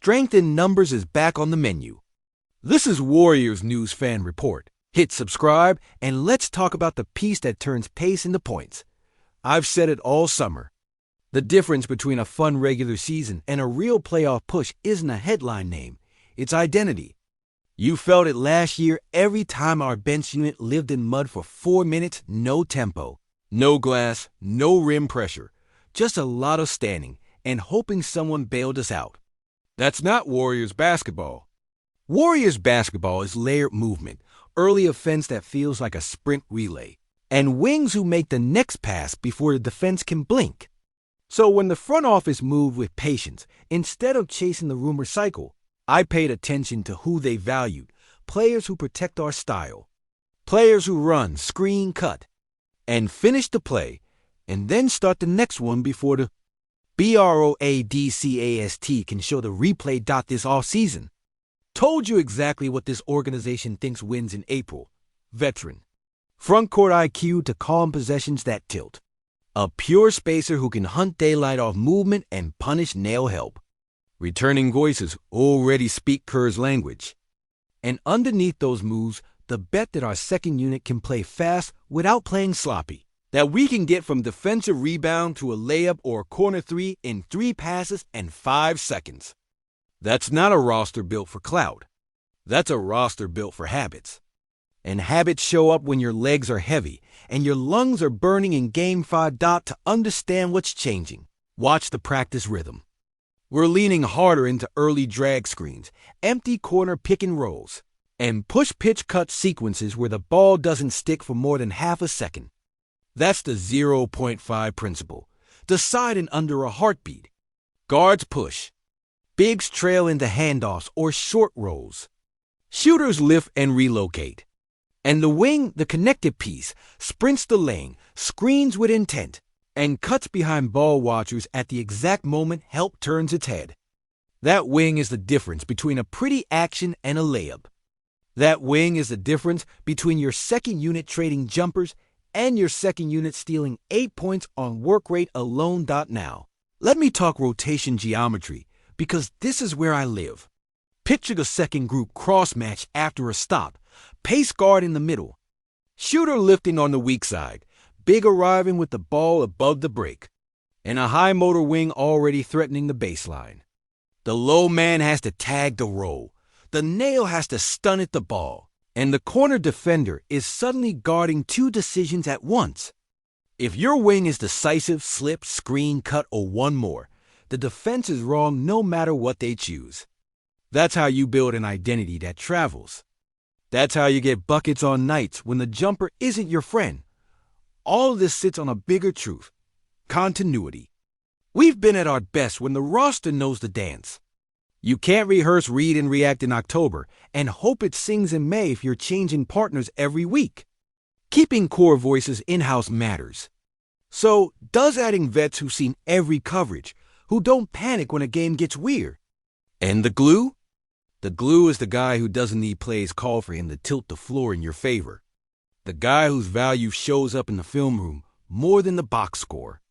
Strength in numbers is back on the menu. This is Warriors News Fan Report. Hit subscribe and let's talk about the piece that turns pace into points. I've said it all summer. The difference between a fun regular season and a real playoff push isn't a headline name, it's identity. You felt it last year every time our bench unit lived in mud for 4 minutes, no tempo, no glass, no rim pressure, just a lot of standing and hoping someone bailed us out. That's not Warriors basketball. Warriors basketball is layered movement, early offense that feels like a sprint relay, and wings who make the next pass before the defense can blink. So when the front office moved with patience, instead of chasing the rumor cycle, I paid attention to who they valued, players who protect our style, players who run, screen, cut, and finish the play, and then start the next one before the BROADCAST can show the replay dot this offseason. Told you exactly what this organization thinks wins in April. Veteran. Front court IQ to calm possessions that tilt. A pure spacer who can hunt daylight off movement and punish nail help. Returning voices already speak Kerr's language. And underneath those moves, the bet that our second unit can play fast without playing sloppy. That we can get from defensive rebound to a layup or a corner three in 3 passes and 5 seconds. That's not a roster built for clout. That's a roster built for habits. And habits show up when your legs are heavy and your lungs are burning in Game 5. To understand what's changing, watch the practice rhythm. We're leaning harder into early drag screens, empty corner pick and rolls, and push-pitch-cut sequences where the ball doesn't stick for more than half a second. That's the 0.5 principle. Decide in under a heartbeat. Guards push. Bigs trail into handoffs or short rolls. Shooters lift and relocate. And the wing, the connected piece, sprints the lane, screens with intent, and cuts behind ball watchers at the exact moment help turns its head. That wing is the difference between a pretty action and a layup. That wing is the difference between your second unit trading jumpers and your second unit stealing 8 points on work rate alone. Now, let me talk rotation geometry, because this is where I live. Picture the second group cross-match after a stop, pace guard in the middle, shooter lifting on the weak side, big arriving with the ball above the break, and a high motor wing already threatening the baseline. The low man has to tag the roll, the nail has to stun at the ball, and the corner defender is suddenly guarding 2 decisions at once. If your wing is decisive, slip, screen, cut, or one more, the defense is wrong no matter what they choose. That's how you build an identity that travels. That's how you get buckets on nights when the jumper isn't your friend. All of this sits on a bigger truth: continuity. We've been at our best when the roster knows the dance. You can't rehearse, read, and react in October and hope it sings in May if you're changing partners every week. Keeping core voices in-house matters. So, does adding vets who've seen every coverage, who don't panic when a game gets weird? And the glue? The glue is the guy who doesn't need plays called for him to tilt the floor in your favor. The guy whose value shows up in the film room more than the box score.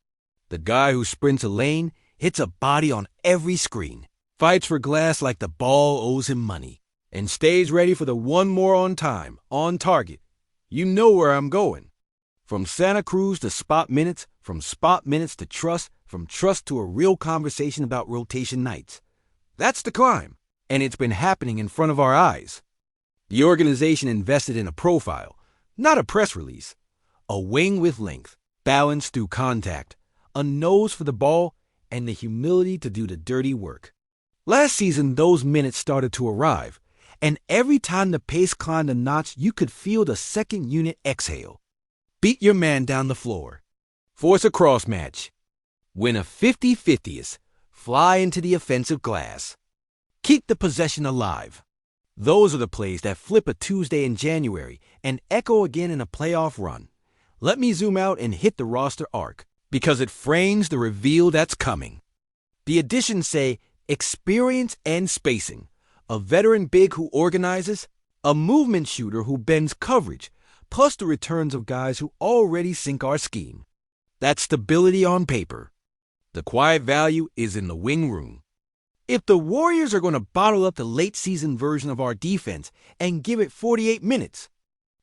The guy who sprints a lane, hits a body on every screen, fights for glass like the ball owes him money, and stays ready for the one more on time, on target. You know where I'm going. From Santa Cruz to spot minutes, from spot minutes to trust, from trust to a real conversation about rotation nights. That's the climb, and it's been happening in front of our eyes. The organization invested in a profile, not a press release. A wing with length, balance through contact, a nose for the ball, and the humility to do the dirty work. Last season, those minutes started to arrive, and every time the pace climbed a notch, you could feel the second unit exhale. Beat your man down the floor. Force a cross match. Win a 50-50th. Fly into the offensive glass. Keep the possession alive. Those are the plays that flip a Tuesday in January and echo again in a playoff run. Let me zoom out and hit the roster arc, because it frames the reveal that's coming. The additions say experience and spacing, a veteran big who organizes, a movement shooter who bends coverage, plus the returns of guys who already sync our scheme. That's stability on paper. The quiet value is in the wing room. If the Warriors are going to bottle up the late-season version of our defense and give it 48 minutes,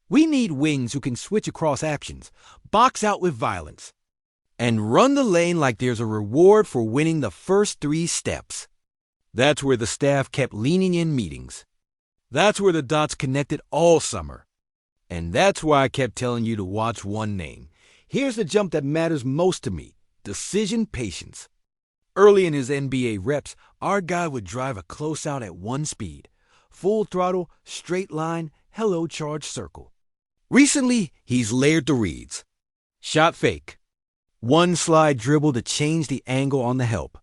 we need wings who can switch across actions, box out with violence, and run the lane like there's a reward for winning the first 3 steps. That's where the staff kept leaning in meetings. That's where the dots connected all summer. And that's why I kept telling you to watch one name. Here's the jump that matters most to me: decision patience. Early in his NBA reps, our guy would drive a closeout at 1 speed. Full throttle, straight line, hello charge circle. Recently, he's layered the reads. Shot fake. 1 slide dribble to change the angle on the help.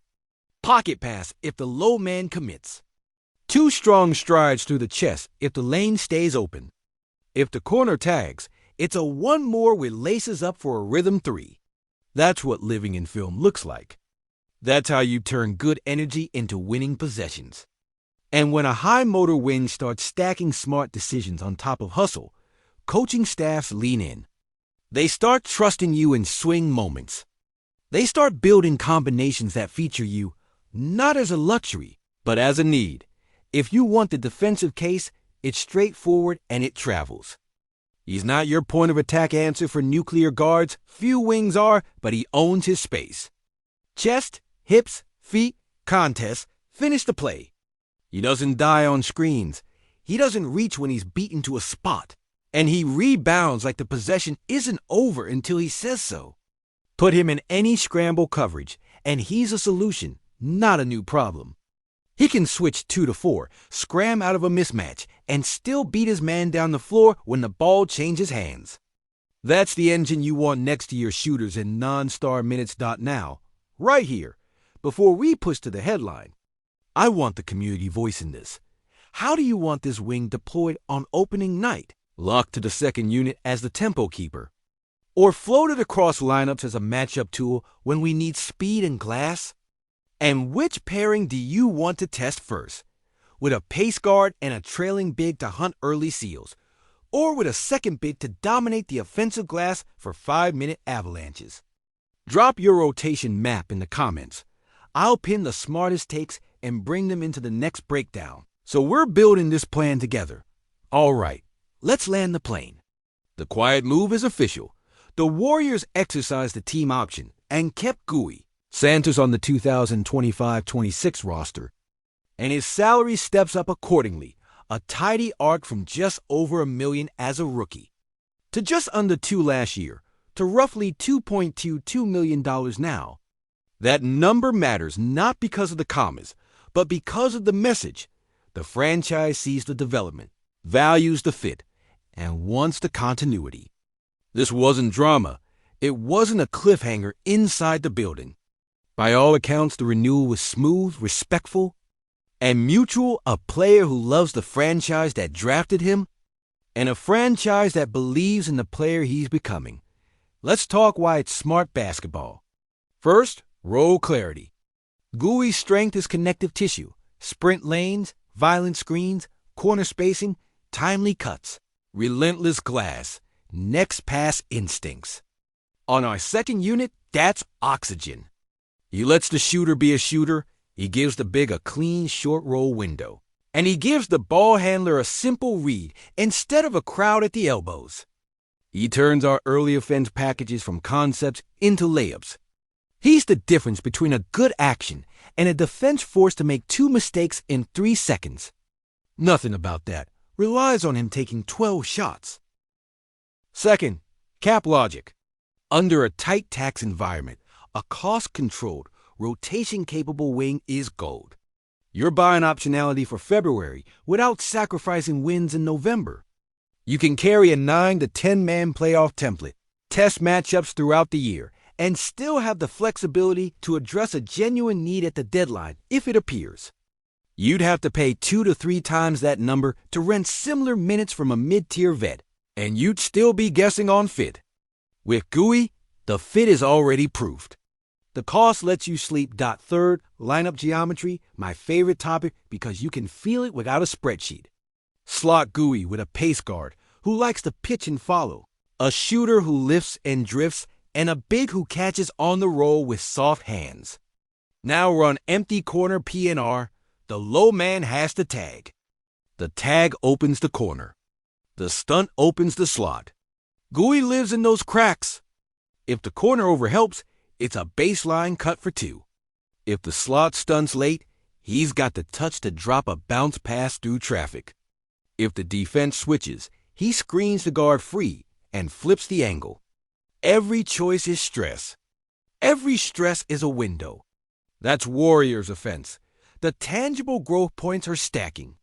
Pocket pass if the low man commits. 2 strong strides through the chest if the lane stays open. If the corner tags, it's a 1 more with laces up for a rhythm 3. That's what living in film looks like. That's how you turn good energy into winning possessions. And when a high motor wing starts stacking smart decisions on top of hustle, coaching staffs lean in. They start trusting you in swing moments. They start building combinations that feature you not as a luxury, but as a need. If you want the defensive case, it's straightforward and it travels. He's not your point of attack answer for nuclear guards. Few wings are, but he owns his space. Chest, hips, feet, contests, finish the play. He doesn't die on screens. He doesn't reach when he's beaten to a spot. And he rebounds like the possession isn't over until he says so. Put him in any scramble coverage, and he's a solution, not a new problem. He can switch 2 to 4, scram out of a mismatch, and still beat his man down the floor when the ball changes hands. That's the engine you want next to your shooters in non-star minutes. Now, right here, before we push to the headline, I want the community voice in this. How do you want this wing deployed on opening night? Locked to the second unit as the tempo keeper? Or floated across lineups as a matchup tool when we need speed and glass? And which pairing do you want to test first? With a pace guard and a trailing big to hunt early seals? Or with a second big to dominate the offensive glass for 5-minute avalanches? Drop your rotation map in the comments. I'll pin the smartest takes and bring them into the next breakdown. So we're building this plan together. All right, let's land the plane. The quiet move is official. The Warriors exercised the team option and kept Gui Santos on the 2025-26 roster, and his salary steps up accordingly, a tidy arc from just over $1 million as a rookie to just under $2 million last year to roughly $2.22 million now. That number matters not because of the commas, but because of the message. The franchise sees the development, values the fit, and wants the continuity. This wasn't drama. It wasn't a cliffhanger inside the building. By all accounts, the renewal was smooth, respectful, and mutual. A player who loves the franchise that drafted him, and a franchise that believes in the player he's becoming. Let's talk why it's smart basketball. First, role clarity. Gui's strength is connective tissue, sprint lanes, violent screens, corner spacing, timely cuts, relentless glass, next pass instincts. On our second unit, that's oxygen. He lets the shooter be a shooter, he gives the big a clean short roll window, and he gives the ball handler a simple read instead of a crowd at the elbows. He turns our early offense packages from concepts into layups. He's the difference between a good action and a defense forced to make 2 mistakes in 3 seconds. Nothing about that relies on him taking 12 shots. Second, cap logic. Under a tight tax environment, a cost-controlled, rotation-capable wing is gold. You're buying optionality for February without sacrificing wins in November. You can carry a 9 to 10-man playoff template, test matchups throughout the year, and still have the flexibility to address a genuine need at the deadline if it appears. You'd have to pay 2 to 3 times that number to rent similar minutes from a mid-tier vet, and you'd still be guessing on fit. With Gui, the fit is already proved. The cost lets you sleep. Third, lineup geometry, my favorite topic because you can feel it without a spreadsheet. Slot Gui with a pace guard who likes to pitch and follow, a shooter who lifts and drifts, and a big who catches on the roll with soft hands. Now run empty corner PNR, the low man has to tag. The tag opens the corner. The stunt opens the slot. Gooey lives in those cracks. If the corner overhelps, it's a baseline cut for two. If the slot stunts late, he's got the touch to drop a bounce pass through traffic. If the defense switches, he screens the guard free and flips the angle. Every choice is stress. Every stress is a window. That's Warriors offense. The tangible growth points are stacking.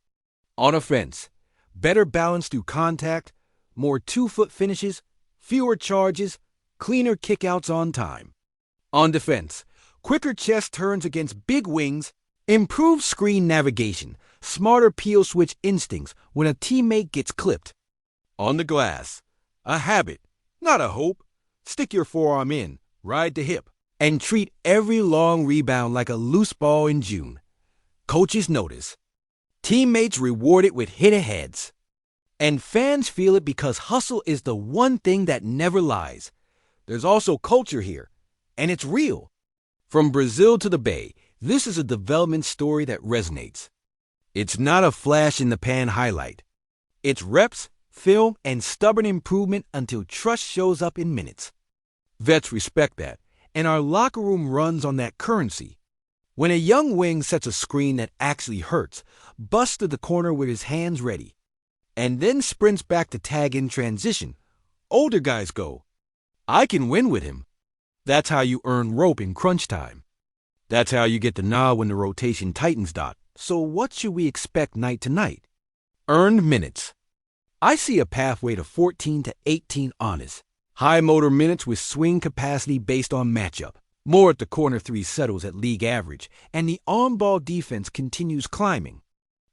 On offense, better balance through contact, more 2-foot finishes, fewer charges, cleaner kickouts on time. On defense, quicker chest turns against big wings, improved screen navigation, smarter peel switch instincts when a teammate gets clipped. On the glass, a habit, not a hope. Stick your forearm in, ride the hip, and treat every long rebound like a loose ball in June. Coaches notice. Teammates reward it with hit-aheads. And fans feel it because hustle is the one thing that never lies. There's also culture here, and it's real. From Brazil to the Bay, this is a development story that resonates. It's not a flash-in-the-pan highlight. It's reps, film, and stubborn improvement until trust shows up in minutes. Vets respect that, and our locker room runs on that currency. When a young wing sets a screen that actually hurts, busts to the corner with his hands ready, and then sprints back to tag in transition, older guys go, I can win with him. That's how you earn rope in crunch time. That's how you get the nod when the rotation tightens. So what should we expect night to night? Earned minutes. I see a pathway to 14 to 18 honest, high motor minutes with swing capacity based on matchup. More at the corner three settles at league average, and the on-ball defense continues climbing.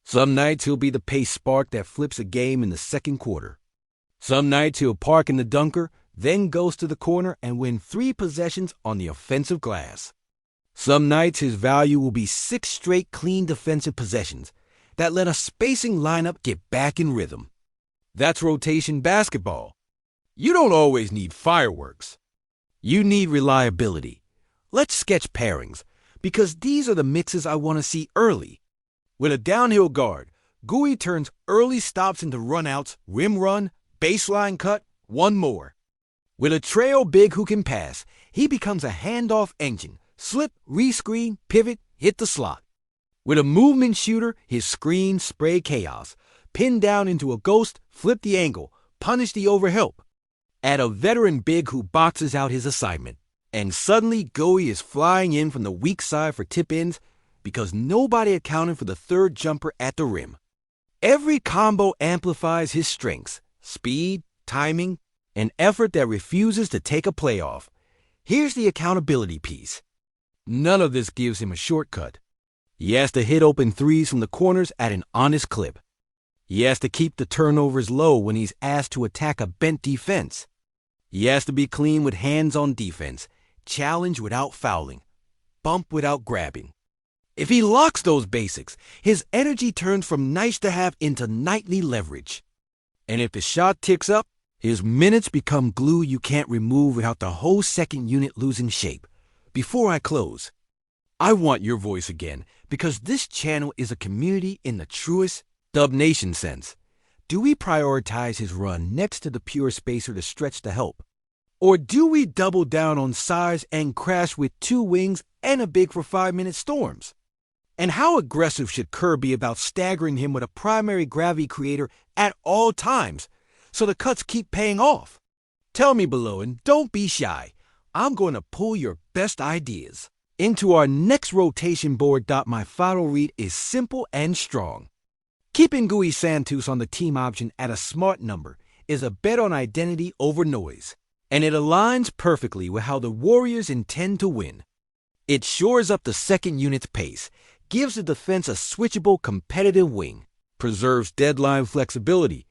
Some nights he'll be the pace spark that flips a game in the second quarter. Some nights he'll park in the dunker, then goes to the corner and win 3 possessions on the offensive glass. Some nights his value will be 6 straight clean defensive possessions that let a spacing lineup get back in rhythm. That's rotation basketball. You don't always need fireworks. You need reliability. Let's sketch pairings, because these are the mixes I want to see early. With a downhill guard, Gooey turns early stops into runouts, rim run, baseline cut, one more. With a trail big who can pass, he becomes a handoff engine, slip, rescreen, pivot, hit the slot. With a movement shooter, his screens spray chaos, pin down into a ghost, flip the angle, punish the overhelp. Add a veteran big who boxes out his assignment. And suddenly, Gooey is flying in from the weak side for tip-ins because nobody accounted for the third jumper at the rim. Every combo amplifies his strengths, speed, timing, and effort that refuses to take a play off. Here's the accountability piece. None of this gives him a shortcut. He has to hit open threes from the corners at an honest clip. He has to keep the turnovers low when he's asked to attack a bent defense. He has to be clean with hands on defense, challenge without fouling, bump without grabbing. If he locks those basics, his energy turns from nice to have into nightly leverage. And if the shot ticks up, his minutes become glue you can't remove without the whole second unit losing shape. Before I close, I want your voice again because this channel is a community in the truest Dub Nation sense. Do we prioritize his run next to the pure spacer to stretch the help? Or do we double down on size and crash with 2 wings and a big for 5-minute storms? And how aggressive should Kerr be about staggering him with a primary gravity creator at all times so the cuts keep paying off? Tell me below and don't be shy. I'm going to pull your best ideas into our next rotation board. My final read is simple and strong. Keeping Gooey Santos on the team option at a smart number is a bet on identity over noise, and it aligns perfectly with how the Warriors intend to win. It shores up the second unit's pace, gives the defense a switchable, competitive wing, preserves deadline flexibility,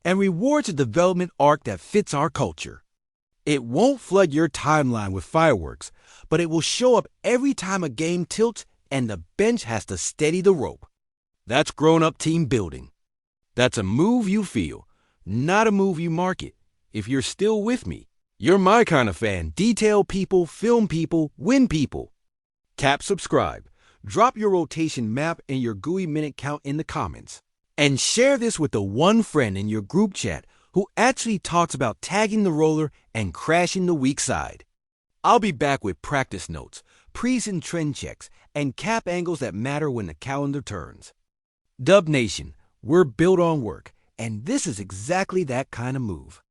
and rewards a development arc that fits our culture. It won't flood your timeline with fireworks, but it will show up every time a game tilts and the bench has to steady the rope. That's grown-up team building. That's a move you feel, not a move you market. If you're still with me, you're my kind of fan. Detail people, film people, win people. Tap subscribe. Drop your rotation map and your GUI minute count in the comments. And share this with the one friend in your group chat who actually talks about tagging the roller and crashing the weak side. I'll be back with practice notes, pre's and trend checks, and cap angles that matter when the calendar turns. Dub Nation, we're built on work, and this is exactly that kind of move.